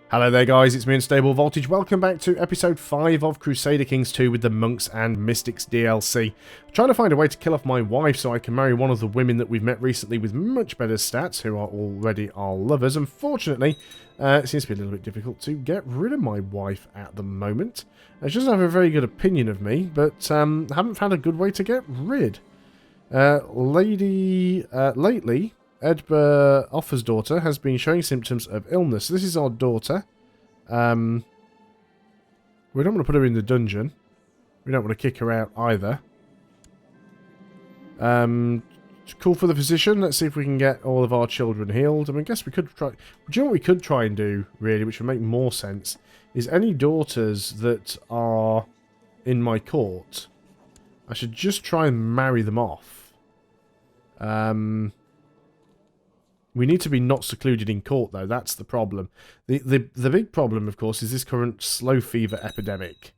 Hello there guys, it's me Unstable Voltage. Welcome back to episode 5 of Crusader Kings 2 with the Monks and Mystics DLC. I'm trying to find a way to kill off my wife so I can marry one of the women that we've met recently with much better stats, who are already our lovers. Unfortunately, it seems to be a little bit difficult to get rid of my wife at the moment. She doesn't have a very good opinion of me, but haven't found a good way to get rid. Lately, Edba Offa's daughter has been showing symptoms of illness. This is our daughter. We don't want to put her in the dungeon. We don't want to kick her out either. Call for the physician. Let's see if we can get all of our children healed. I mean, I guess we could try... Do you know what we could try and do, really, which would make more sense? Is any daughters that are in my court, I should just try and marry them off. We need to be not secluded in court, though. That's the problem. The big problem, of course, is this current slow fever epidemic,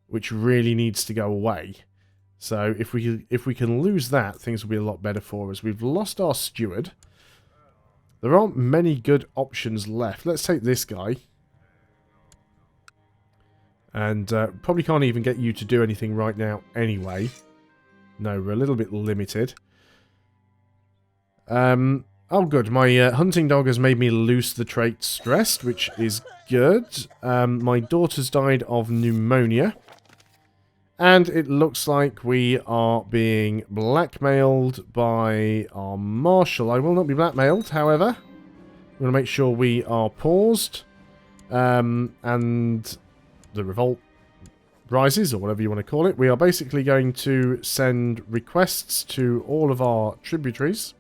which really needs to go away. So if we can lose that, things will be a lot better for us. We've lost our steward. There aren't many good options left. Let's take this guy. And probably can't even get you to do anything right now anyway. No, we're a little bit limited. Oh good, my hunting dog has made me lose the trait stressed, which is good. My daughter's died of pneumonia. And it looks like we are being blackmailed by our marshal. I will not be blackmailed, however. I'm going to make sure we are paused. And the revolt rises, or whatever you want to call it. We are basically going to send requests to all of our tributaries.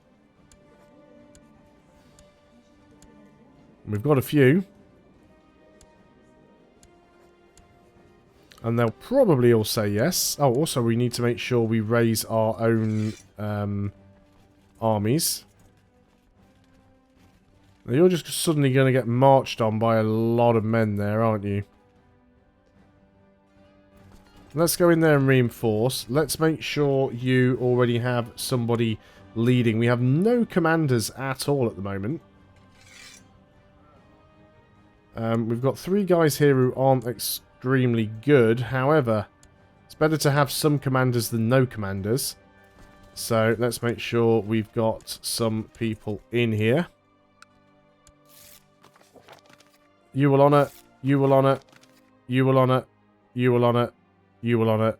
We've got a few. And they'll probably all say yes. Oh, also we need to make sure we raise our own armies. Now, you're just suddenly going to get marched on by a lot of men there, aren't you? Let's go in there and reinforce. Let's make sure you already have somebody leading. We have no commanders at all at the moment. We've got 3 guys here who aren't extremely good. However, it's better to have some commanders than no commanders. So let's make sure we've got some people in here. You will honour. You will honour. You will honour. You will honour. You will honour.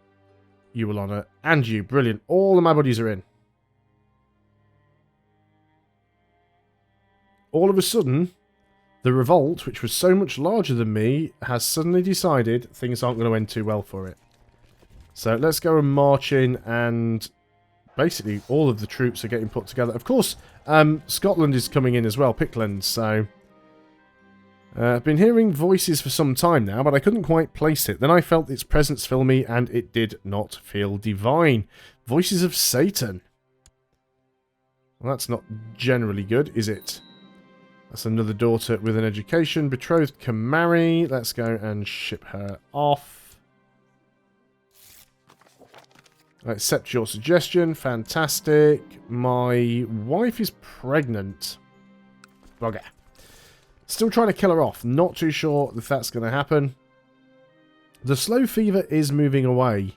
You will honour. And you. Brilliant. All of my buddies are in. All of a sudden, the revolt, which was so much larger than me, has suddenly decided things aren't going to end too well for it. So let's go and march in, and basically all of the troops are getting put together. Of course, Scotland is coming in as well, Pickland, so... I've been hearing voices for some time now, but I couldn't quite place it. Then I felt its presence fill me, and it did not feel divine. Voices of Satan. Well, that's not generally good, is it? That's another daughter with an education. Betrothed can marry. Let's go and ship her off. I accept your suggestion. Fantastic. My wife is pregnant. Bugger. Still trying to kill her off. Not too sure if that's going to happen. The slow fever is moving away.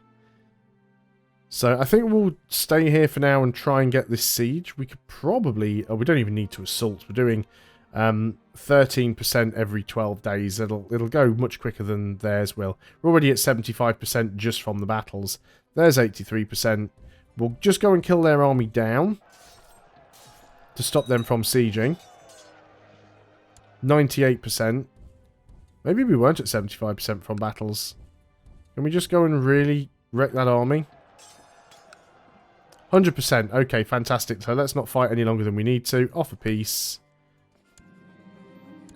So I think we'll stay here for now and try and get this siege. We could probably... Oh, we don't even need to assault. We're doing 13% every 12 days. It'll go much quicker than theirs will. We're already at 75% just from the battles. There's 83%. We'll just go and kill their army down to stop them from sieging. 98%. Maybe we weren't at 75% from battles. Can we just go and really wreck that army? 100%. Okay, fantastic. So let's not fight any longer than we need to. Offer peace.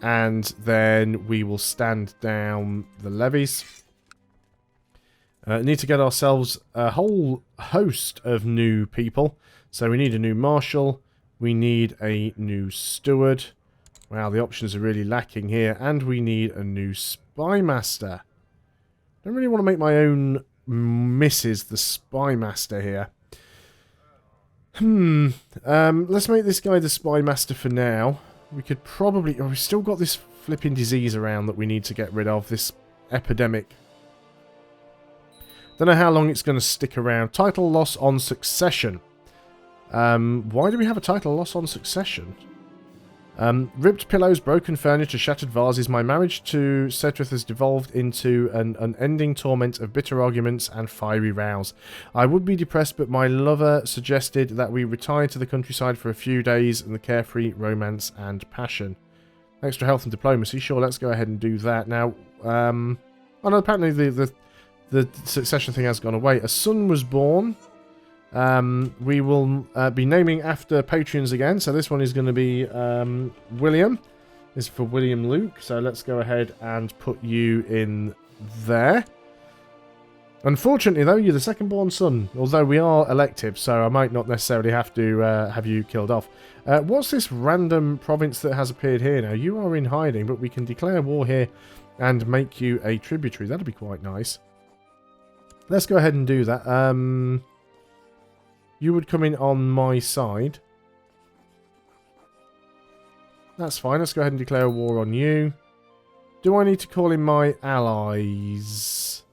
And then we will stand down the levies. Need to get ourselves a whole host of new people. So we need a new marshal. We need a new steward. Wow, the options are really lacking here. And we need a new spy master. Don't really want to make my own Mrs. the spy master here. Let's make this guy the spy master for now. We could probably... Oh, we've still got this flipping disease around that we need to get rid of, this epidemic. Don't know how long it's going to stick around. Title loss on succession. Why do we have a title loss on succession? Ripped pillows, broken furniture, shattered vases. My marriage to Sedrith has devolved into an unending torment of bitter arguments and fiery rows. I would be depressed, but my lover suggested that we retire to the countryside for a few days in the carefree romance and passion. Extra health and diplomacy. Sure, let's go ahead and do that. Now, oh no, apparently the succession thing has gone away. A son was born. We will be naming after patrons again. So this one is going to be William. This is for William Luke. So let's go ahead and put you in there. Unfortunately, though, you're the second born son. Although we are elective, so I might not necessarily have to have you killed off. What's this random province that has appeared here now? You are in hiding, but we can declare war here and make you a tributary. That'd be quite nice. Let's go ahead and do that. You would come in on my side. That's fine. Let's go ahead and declare a war on you. Do I need to call in my allies?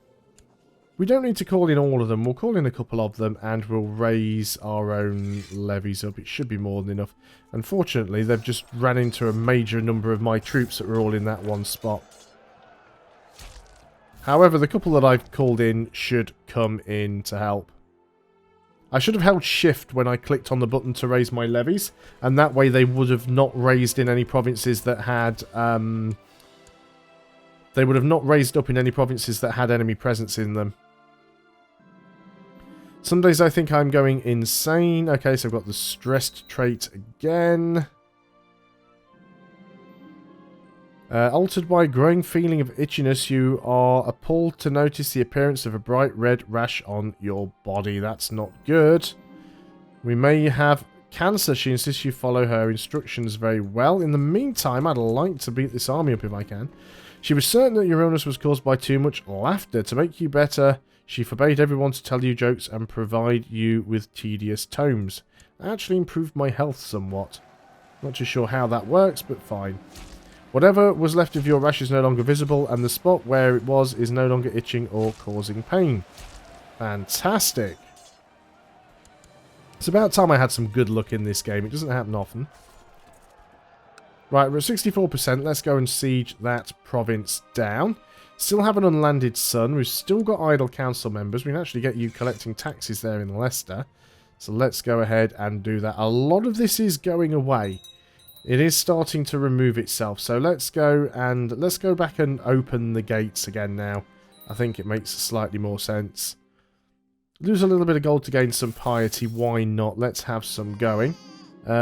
We don't need to call in all of them. We'll call in a couple of them and we'll raise our own levies up. It should be more than enough. Unfortunately, they've just ran into a major number of my troops that were all in that one spot. However, the couple that I've called in should come in to help. I should have held shift when I clicked on the button to raise my levies, and that way they would have not raised in any provinces that had, they would have not raised up in any provinces that had enemy presence in them. Some days I think I'm going insane. Okay, so I've got the stressed trait again. Altered by a growing feeling of itchiness, you are appalled to notice the appearance of a bright red rash on your body. That's not good. We may have cancer. She insists you follow her instructions very well. In the meantime, I'd like to beat this army up if I can. She was certain that your illness was caused by too much laughter. To make you better, she forbade everyone to tell you jokes and provide you with tedious tomes. That actually improved my health somewhat. Not too sure how that works, but fine. Whatever was left of your rash is no longer visible, and the spot where it was is no longer itching or causing pain. Fantastic. It's about time I had some good luck in this game. It doesn't happen often. Right, we're at 64%. Let's go and siege that province down. Still have an unlanded son. We've still got idle council members. We can actually get you collecting taxes there in Leicester. So let's go ahead and do that. A lot of this is going away. It is starting to remove itself. So let's go back and open the gates again now. I think it makes slightly more sense. Lose a little bit of gold to gain some piety. Why not? Let's have some going.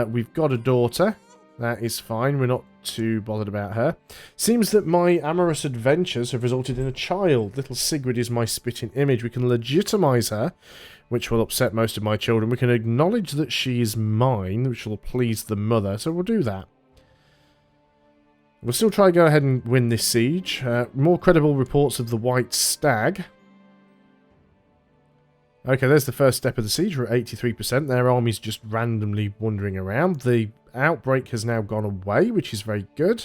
We've got a daughter. That is fine. We're not too bothered about her. Seems that my amorous adventures have resulted in a child. Little Sigrid is my spitting image. We can legitimize her, which will upset most of my children. We can acknowledge that she is mine, which will please the mother. So we'll do that. We'll still try to go ahead and win this siege. More credible reports of the White Stag. Okay, there's the first step of the siege. We're at 83%. Their army's just randomly wandering around. The outbreak has now gone away, which is very good.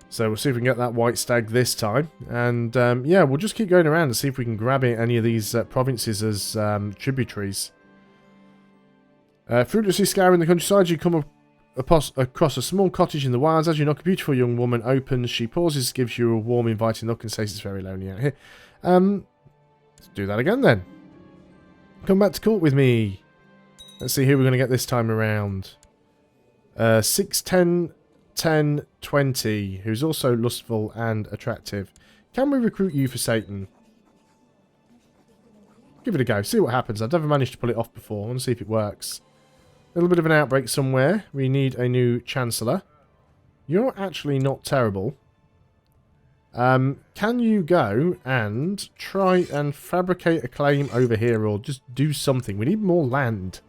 So we'll see if we can get that White Stag this time. And yeah, we'll just keep going around and see if we can grab any of these provinces as tributaries. Fruitlessly scouring the countryside, you come across a small cottage in the wilds. As you knock, a beautiful young woman opens. She pauses, gives you a warm, inviting look and says it's very lonely out here. Let's do that again then. Come back to court with me. Let's see who we're going to get this time around. 6, 10, 10, 20, who's also lustful and attractive. Can we recruit you for Satan? Give it a go. See what happens. I've never managed to pull it off before. I want to see if it works. A little bit of an outbreak somewhere. We need a new Chancellor. You're actually not terrible. Can you go and try and fabricate a claim over here or just do something? We need more land.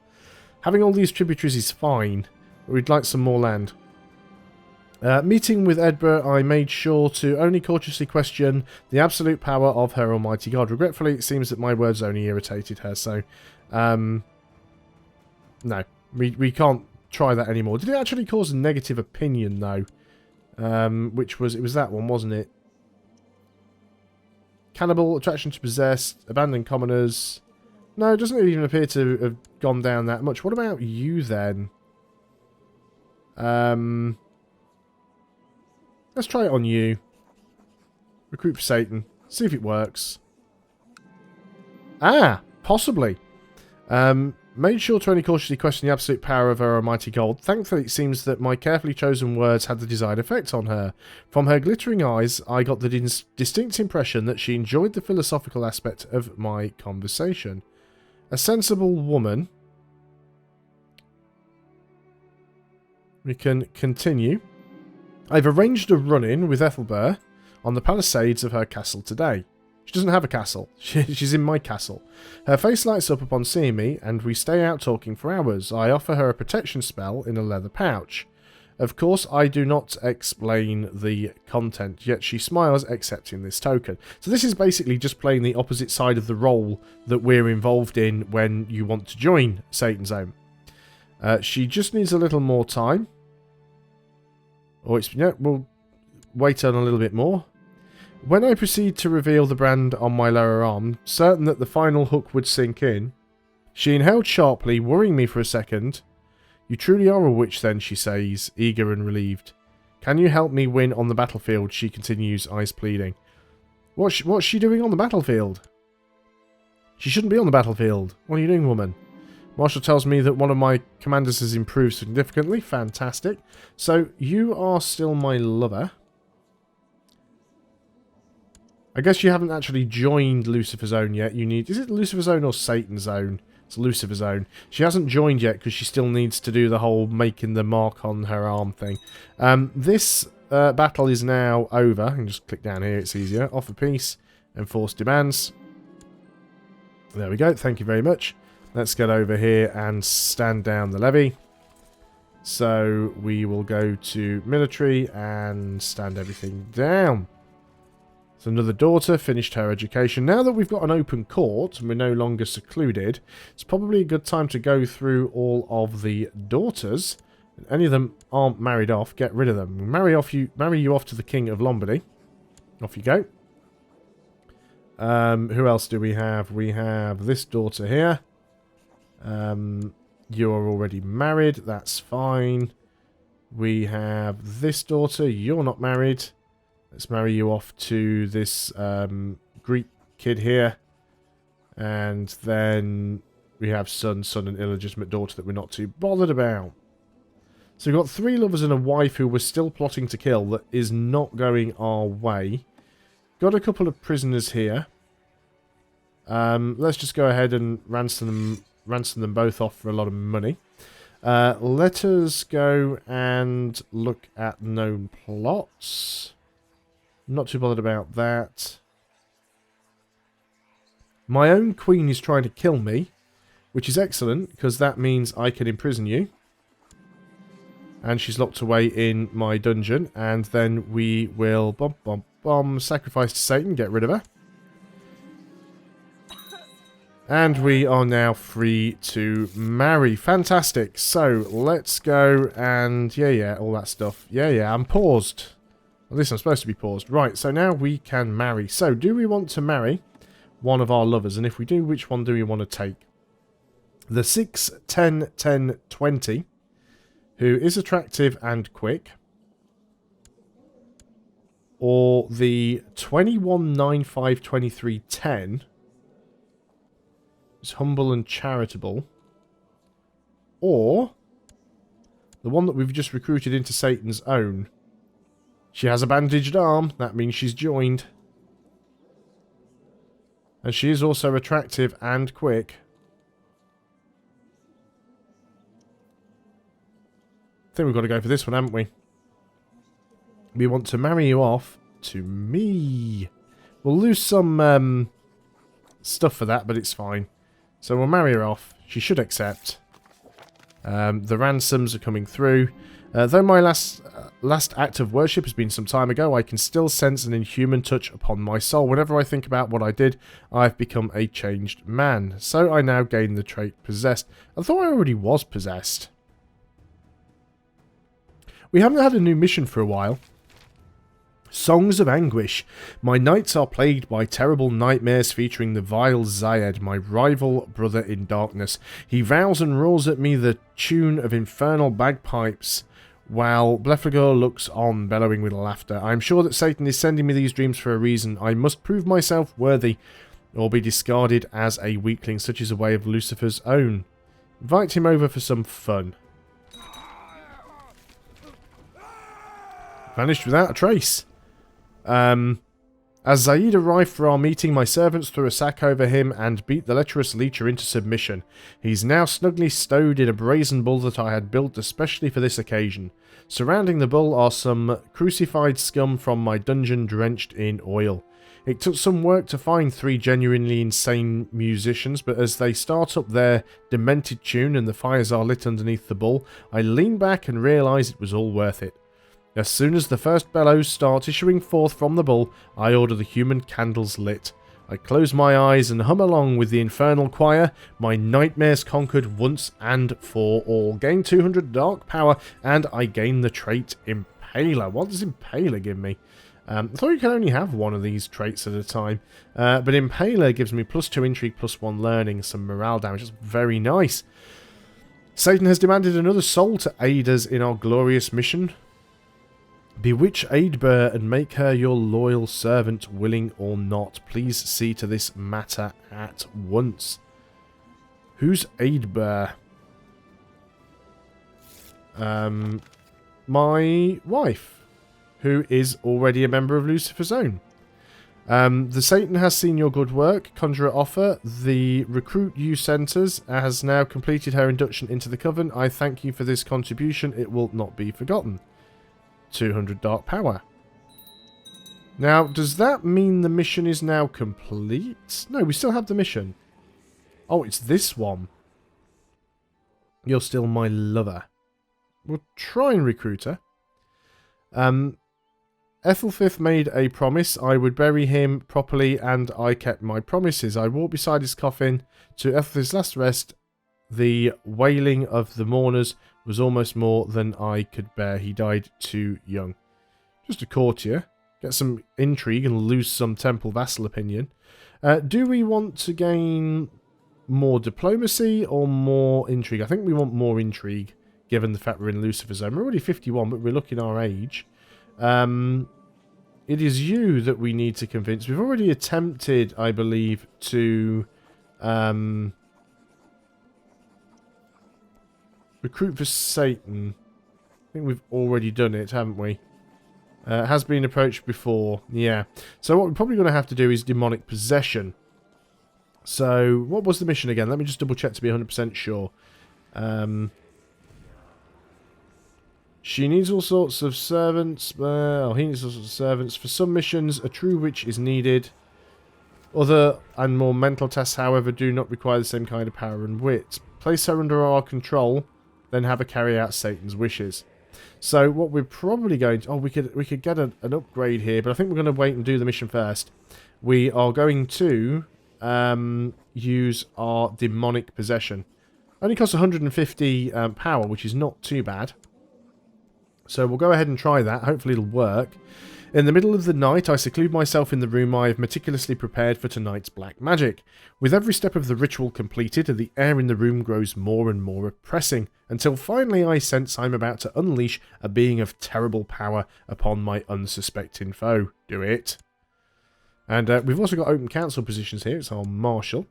Having all these tributaries is fine, but we'd like some more land. Meeting with Edinburgh, I made sure to only cautiously question the absolute power of her almighty God. Regretfully, it seems that my words only irritated her, so... no, we can't try that anymore. Did it actually cause a negative opinion, though? Which was... It was that one, wasn't it? Cannibal, attraction to possessed, abandoned commoners. No, it doesn't even appear to have gone down that much. What about you, then? Let's try it on you. Recruit for Satan. See if it works. Ah, possibly. Made sure to only cautiously question the absolute power of her almighty gold. Thankfully, it seems that my carefully chosen words had the desired effect on her. From her glittering eyes, I got the distinct impression that she enjoyed the philosophical aspect of my conversation. A sensible woman. We can continue. I've arranged a run-in with Ethelbert on the palisades of her castle today. She doesn't have a castle. She's in my castle. Her face lights up upon seeing me, and we stay out talking for hours. I offer her a protection spell in a leather pouch. Of course, I do not explain the content, yet she smiles, accepting this token. So this is basically just playing the opposite side of the role that we're involved in when you want to join Satan's Zone. She just needs a little more time. Or it's... Yeah, we'll wait on a little bit more. When I proceed to reveal the brand on my lower arm, certain that the final hook would sink in, she inhaled sharply, worrying me for a second. You truly are a witch then, she says, eager and relieved. Can you help me win on the battlefield, she continues, eyes pleading. What's she doing on the battlefield? She shouldn't be on the battlefield. What are you doing, woman? Marshall tells me that one of my commanders has improved significantly. Fantastic. So, you are still my lover. I guess you haven't actually joined Lucifer's Zone yet. You need... Is it Lucifer's Zone or Satan's Zone? It's Lucifer's Zone. She hasn't joined yet because she still needs to do the whole making the mark on her arm thing. This battle is now over. I can just click down here. It's easier. Offer peace. Enforce demands. There we go. Thank you very much. Let's get over here and stand down the levy. So we will go to military and stand everything down. So another daughter finished her education. Now that we've got an open court and we're no longer secluded, it's probably a good time to go through all of the daughters. If any of them aren't married off, get rid of them. Marry you off to the King of Lombardy. Off you go. Who else do we have? We have this daughter here. You are already married. That's fine. We have this daughter. You're not married. Let's marry you off to this Greek kid here. And then we have son, and illegitimate daughter that we're not too bothered about. So we've got 3 lovers and a wife who we're still plotting to kill that is not going our way. Got a couple of prisoners here. Let's just go ahead and ransom them both off for a lot of money. Let us go and look at known plots. Not too bothered about that. My own queen is trying to kill me, which is excellent, because that means I can imprison you. And she's locked away in my dungeon, and then we will sacrifice to Satan, get rid of her. And we are now free to marry. Fantastic. So, let's go and... Yeah, all that stuff. Yeah, I'm paused. At least I'm supposed to be paused. Right, so now we can marry. So, do we want to marry one of our lovers? And if we do, which one do we want to take? The 6, 10, 10, 20, who is attractive and quick. Or the 21, 9, 5, 23, 10, who's humble and charitable. Or the one that we've just recruited into Satan's own. She has a bandaged arm. That means she's joined. And she is also attractive and quick. I think we've got to go for this one, haven't we? We want to marry you off to me. We'll lose some stuff for that, but it's fine. So we'll marry her off. She should accept. The ransoms are coming through. Though my last act of worship has been some time ago, I can still sense an inhuman touch upon my soul. Whenever I think about what I did, I've become a changed man. So I now gain the trait possessed. I thought I already was possessed. we haven't had a new mission for a while. Songs of Anguish. My nights are plagued by terrible nightmares featuring the vile Zayed, my rival brother in darkness. He vows and roars at me the tune of infernal bagpipes, while Blefagor looks on, bellowing with laughter. I am sure that Satan is sending me these dreams for a reason. I must prove myself worthy, or be discarded as a weakling. Such is a way of Lucifer's own. Invite him over for some fun. Vanished without a trace. As Zaid arrived for our meeting, my servants threw a sack over him and beat the lecherous leecher into submission. He's now snugly stowed in a brazen bull that I had built especially for this occasion. Surrounding the bull are some crucified scum from my dungeon drenched in oil. It took some work to find 3 genuinely insane musicians, but as they start up their demented tune and the fires are lit underneath the bull, I lean back and realise it was all worth it. As soon as the first bellows start issuing forth from the bull, I order the human candles lit. I close my eyes and hum along with the infernal choir, my nightmares conquered once and for all. Gain 200 dark power, and I gain the trait Impaler. What does Impaler give me? I thought you can only have one of these traits at a time. But Impaler gives me +2 intrigue, +1 learning, some morale damage. That's very nice. Satan has demanded another soul to aid us in our glorious mission. Bewitch Aidbur and make her your loyal servant, willing or not. Please see to this matter at once. Who's Aidbur? My wife, who is already a member of Lucifer's Own. The Satan has seen your good work. Conjurer offer. The recruit you sent us has now completed her induction into the Coven. I thank you for this contribution. It will not be forgotten. 200 dark power. Now, does that mean the mission is now complete? No, we still have the mission. Oh, it's this one. You're still my lover. We'll try and recruit her. Ethelfith made a promise I would bury him properly, and I kept my promises. I walked beside his coffin to Ethelfith's last rest. The wailing of the mourners was almost more than I could bear. He died too young. Just a courtier. Get some intrigue and lose some temple vassal opinion. Do we want to gain more diplomacy or more intrigue? I think we want more intrigue, given the fact we're in Lucifer's Own. We're already 51, but we're looking our age. It is you that we need to convince. We've already attempted, I believe, to recruit for Satan. I think we've already done it, haven't we? Has been approached before. Yeah. So what we're probably going to have to do is demonic possession. So what was the mission again? Let me just double check to be 100% sure. She needs all sorts of servants. He needs all sorts of servants. For some missions, a true witch is needed. Other and more mental tests, however, do not require the same kind of power and wit. Place her under our control, then have her carry out Satan's wishes. So what we're probably going to... Oh, we could get an upgrade here, but I think we're going to wait and do the mission first. We are going to use our demonic possession. Only costs 150 power, which is not too bad. So we'll go ahead and try that. Hopefully it'll work. In the middle of the night, I seclude myself in the room I have meticulously prepared for tonight's black magic. With every step of the ritual completed, the air in the room grows more and more oppressing, until finally I sense I'm about to unleash a being of terrible power upon my unsuspecting foe. Do it. And we've also got open council positions here. It's our marshal.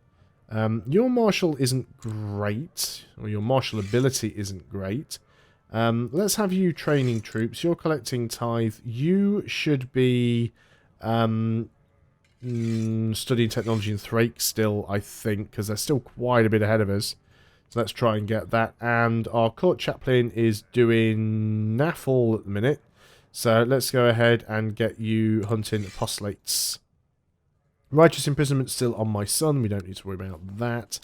Your marshal isn't great, or your marshal ability isn't great. Let's have you training troops. You're collecting tithe. You should be studying technology in Thrake still, I think, because they're still quite a bit ahead of us. So let's try and get that. And our court chaplain is doing naffle at the minute. So let's go ahead and get you hunting apostolates. Righteous imprisonment still on my son. We don't need to worry about that.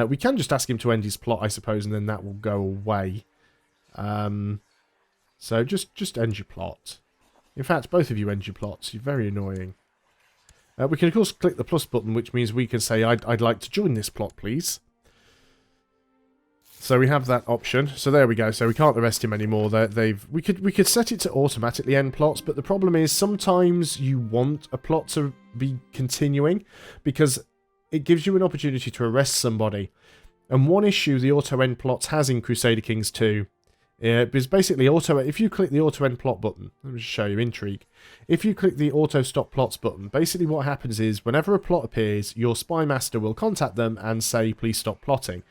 We can just ask him to end his plot, I suppose, and then that will go away. So just end your plot. In fact, both of you end your plots. You're very annoying. We can, of course, click the plus button, which means we can say, I'd like to join this plot, please. So we have that option. So there we go. So we can't arrest him anymore. We could set it to automatically end plots, but the problem is sometimes you want a plot to be continuing because it gives you an opportunity to arrest somebody. And one issue the auto end plots has in Crusader Kings 2 is basically if you click the auto end plot button, let me just show you intrigue. If you click the auto stop plots button, basically what happens is whenever a plot appears, your spy master will contact them and say, please stop plotting.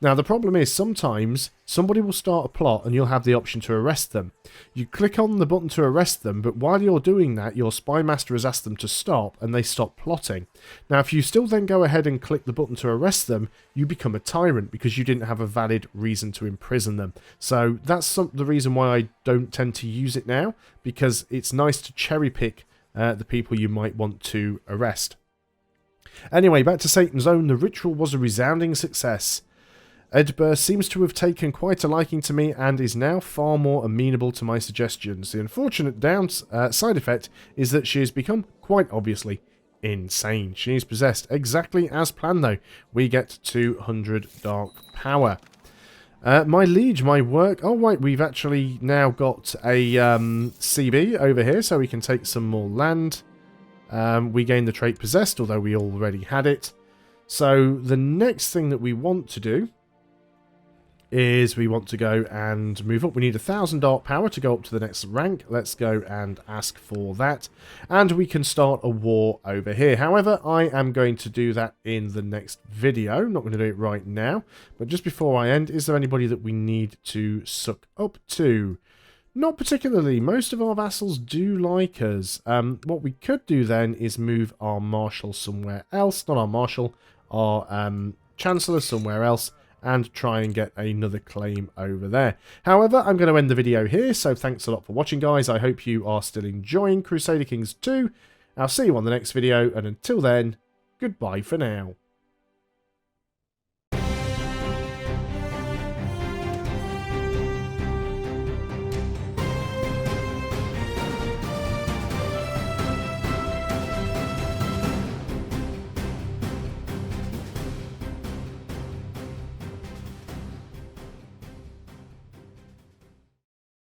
Now the problem is sometimes somebody will start a plot and you'll have the option to arrest them. You click on the button to arrest them, but while you're doing that, your spy master has asked them to stop and they stop plotting. Now if you still then go ahead and click the button to arrest them, you become a tyrant because you didn't have a valid reason to imprison them. So that's the reason why I don't tend to use it now, because it's nice to cherry pick the people you might want to arrest. Anyway, back to Satan's Own. The ritual was a resounding success. Edbur seems to have taken quite a liking to me and is now far more amenable to my suggestions. The unfortunate side effect is that she has become quite obviously insane. She is possessed exactly as planned though. We get 200 dark power. My liege, my work. Oh right, we've actually now got a CB over here, so we can take some more land. We gain the trait possessed, although we already had it. So the next thing that we want to do is we want to go and move up. We need 1,000 dark power to go up to the next rank. Let's go and ask for that. And we can start a war over here. However, I am going to do that in the next video. I'm not going to do it right now. But just before I end, is there anybody that we need to suck up to? Not particularly. Most of our vassals do like us. What we could do then is move our marshal somewhere else. Not our marshal, our chancellor somewhere else, and try and get another claim over there. However, I'm going to end the video here, so thanks a lot for watching, guys. I hope you are still enjoying Crusader Kings 2. I'll see you on the next video, and until then, goodbye for now.